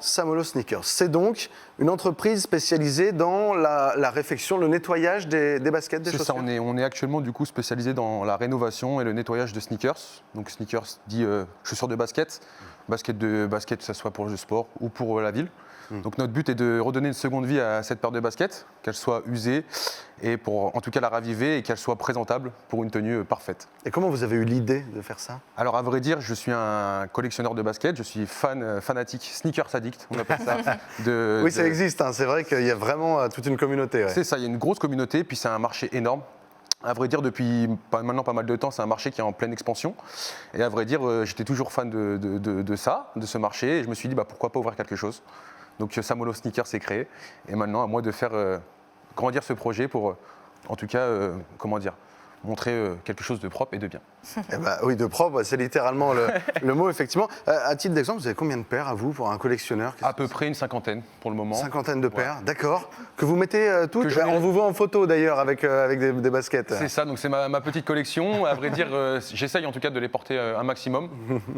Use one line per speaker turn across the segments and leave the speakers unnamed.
Samolo Sneakers. C'est donc une entreprise spécialisée dans la réfection, le nettoyage des baskets, des chaussures.
C'est ça, on est actuellement du coup spécialisé dans la rénovation et le nettoyage de sneakers. Donc sneakers dit chaussures de basket, basket que ce soit pour le sport ou pour la ville. Donc notre but est de redonner une seconde vie à cette paire de baskets, qu'elle soit usée et pour en tout cas la raviver et qu'elle soit présentable pour une tenue parfaite.
Et comment vous avez eu l'idée de faire ça?
Alors à vrai dire, je suis un collectionneur de baskets, je suis fanatique, sneakers addict, on appelle ça.
Oui, ça existe, hein. C'est vrai qu'il y a vraiment toute une communauté. Ouais.
C'est ça, il y a une grosse communauté, puis c'est un marché énorme. À vrai dire, depuis maintenant pas mal de temps, c'est un marché qui est en pleine expansion. Et à vrai dire, j'étais toujours fan de ce marché, et je me suis dit pourquoi pas ouvrir quelque chose. Donc Samolo Sneakers s'est créé, et maintenant à moi de faire grandir ce projet pour, en tout cas, montrer quelque chose de propre et de bien.
Eh ben, oui, de propre, c'est littéralement le mot, effectivement. À titre d'exemple, vous avez combien de paires à vous pour un collectionneur?
À peu près une cinquantaine pour le moment.
Cinquantaine de paires, d'accord. Que vous mettez toutes. On vous voit en photo d'ailleurs avec des baskets.
C'est ça, donc c'est ma petite collection. À vrai dire, j'essaye en tout cas de les porter un maximum.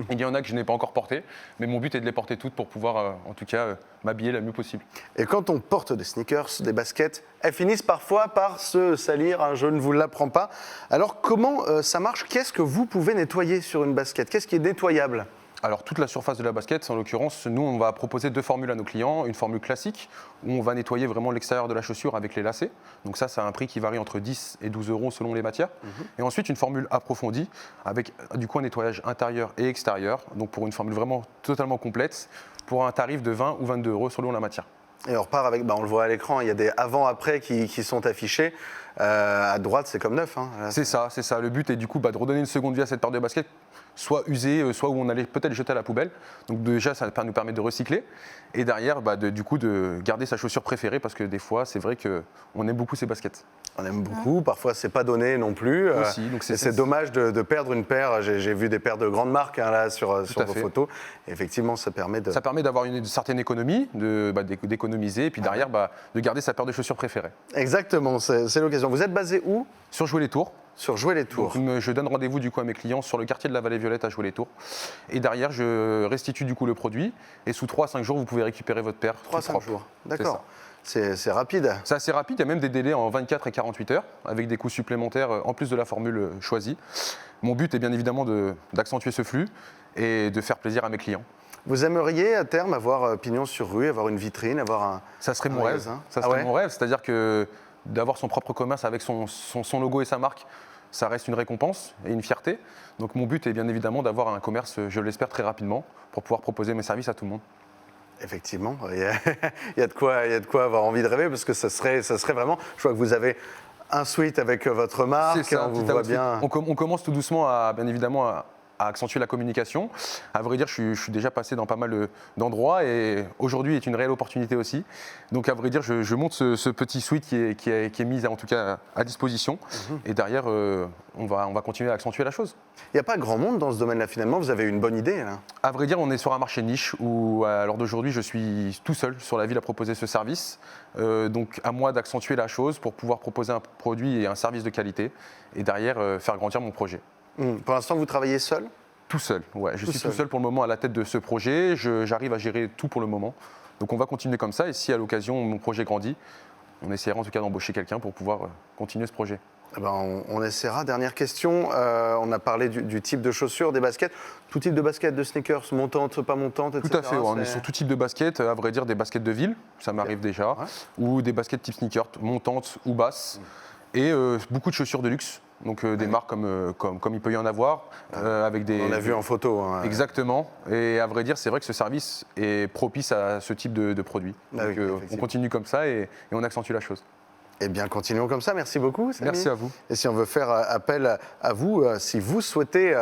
Il y en a que je n'ai pas encore portées, mais mon but est de les porter toutes pour pouvoir en tout cas m'habiller le mieux possible.
Et quand on porte des sneakers, des baskets, elles finissent parfois par se salir, hein, je ne vous l'apprends pas. Alors comment ça marche? Qu'est-ce que vous pouvez nettoyer sur une basket? Qu'est-ce qui est nettoyable?
Alors toute la surface de la basket, en l'occurrence, nous on va proposer deux formules à nos clients. Une formule classique où on va nettoyer vraiment l'extérieur de la chaussure avec les lacets. Donc ça a un prix qui varie entre 10 et 12 euros selon les matières. Et ensuite une formule approfondie avec du coup un nettoyage intérieur et extérieur. Donc pour une formule vraiment totalement complète pour un tarif de 20 ou 22 euros selon la matière.
Et on repart avec, on le voit à l'écran, il y a des avant-après qui sont affichés. À droite, c'est comme neuf. Hein.
C'est ça. Le but est du coup de redonner une seconde vie à cette paire de baskets, soit usée, soit où on allait peut-être jeter à la poubelle. Donc déjà, ça nous permet de recycler. Et derrière, du coup, de garder sa chaussure préférée, parce que des fois, c'est vrai qu'on aime beaucoup ces baskets.
On aime beaucoup, parfois c'est pas donné non plus.
Aussi, donc
c'est dommage de perdre une paire. J'ai vu des paires de grandes marques là sur vos photos. Et effectivement, ça permet de...
Ça permet d'avoir une certaine économie, d'économiser, et puis derrière, de garder sa paire de chaussures préférée.
Exactement, c'est l'occasion. Vous êtes basé où?
Sur Jouer-les-Tours.
Sur Jouer-les-Tours.
Je donne rendez-vous du coup à mes clients sur le quartier de la Vallée-Violette à Jouer-les-Tours. Et derrière, je restitue du coup le produit. Et sous 3 à 5 jours, vous pouvez récupérer votre paire.
3 à 5 jours, d'accord. C'est rapide.
C'est assez rapide, il y a même des délais en 24 et 48 heures, avec des coûts supplémentaires en plus de la formule choisie. Mon but est bien évidemment d'accentuer ce flux et de faire plaisir à mes clients.
Vous aimeriez à terme avoir pignon sur rue, avoir une vitrine, avoir un...
Ça serait mon rêve, ça serait mon rêve, c'est-à-dire que d'avoir son propre commerce avec son logo et sa marque, ça reste une récompense et une fierté. Donc mon but est bien évidemment d'avoir un commerce, je l'espère, très rapidement, pour pouvoir proposer mes services à tout le monde.
Effectivement, il y a de quoi avoir envie de rêver, parce que ça serait vraiment... Je vois que vous avez un suite avec votre marque,
ça,
on vous voit bien...
On commence tout doucement bien évidemment à accentuer la communication. À vrai dire, je suis déjà passé dans pas mal d'endroits et aujourd'hui est une réelle opportunité aussi. Donc à vrai dire, je monte ce petit suite qui est mis en tout cas à disposition. Et derrière, on va continuer à accentuer la chose.
Il n'y a pas grand monde dans ce domaine-là finalement, vous avez une bonne idée là.
À vrai dire, on est sur un marché niche où à l'heure d'aujourd'hui, je suis tout seul sur la ville à proposer ce service. Donc à moi d'accentuer la chose pour pouvoir proposer un produit et un service de qualité et derrière faire grandir mon projet.
Pour l'instant, vous travaillez seul?
Tout seul, ouais. Je suis tout seul pour le moment à la tête de ce projet. J'arrive à gérer tout pour le moment. Donc on va continuer comme ça et si à l'occasion mon projet grandit, on essaiera en tout cas d'embaucher quelqu'un pour pouvoir continuer ce projet.
On essaiera. Dernière question, on a parlé du type de chaussures, des baskets. Tout type de baskets, de sneakers, montantes, pas montantes, etc.
Tout à fait, on est sur tout type de baskets, à vrai dire des baskets de ville, ça m'arrive déjà, ou des baskets type sneakers, montantes ou basses, et beaucoup de chaussures de luxe. Donc des marques comme il peut y en avoir, avec des...
On a vu en photo. Hein.
Exactement. Et à vrai dire, c'est vrai que ce service est propice à ce type de produit. Donc on continue comme ça et on accentue la chose.
Eh bien, continuons comme ça. Merci beaucoup, Samy.
Merci à vous.
Et si on veut faire appel à vous, si vous souhaitez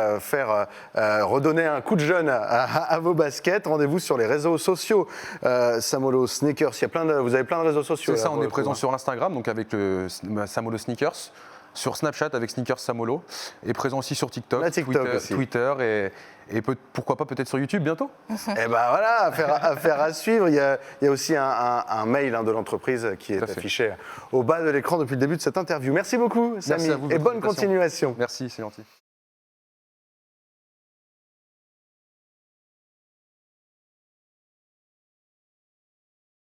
redonner un coup de jeune à vos baskets, rendez-vous sur les réseaux sociaux. Samolo Sneakers, vous avez plein de réseaux sociaux.
C'est ça, on est présent sur Instagram, donc avec le Samolo Sneakers. Sur Snapchat avec Sneakers Samolo, et présent aussi sur TikTok, Twitter et pourquoi pas peut-être sur YouTube bientôt.
Et ben voilà, affaire à suivre. Il y a aussi un mail de l'entreprise qui est affiché au bas de l'écran depuis le début de cette interview. Merci beaucoup, Samy, et bonne continuation.
Merci, c'est gentil.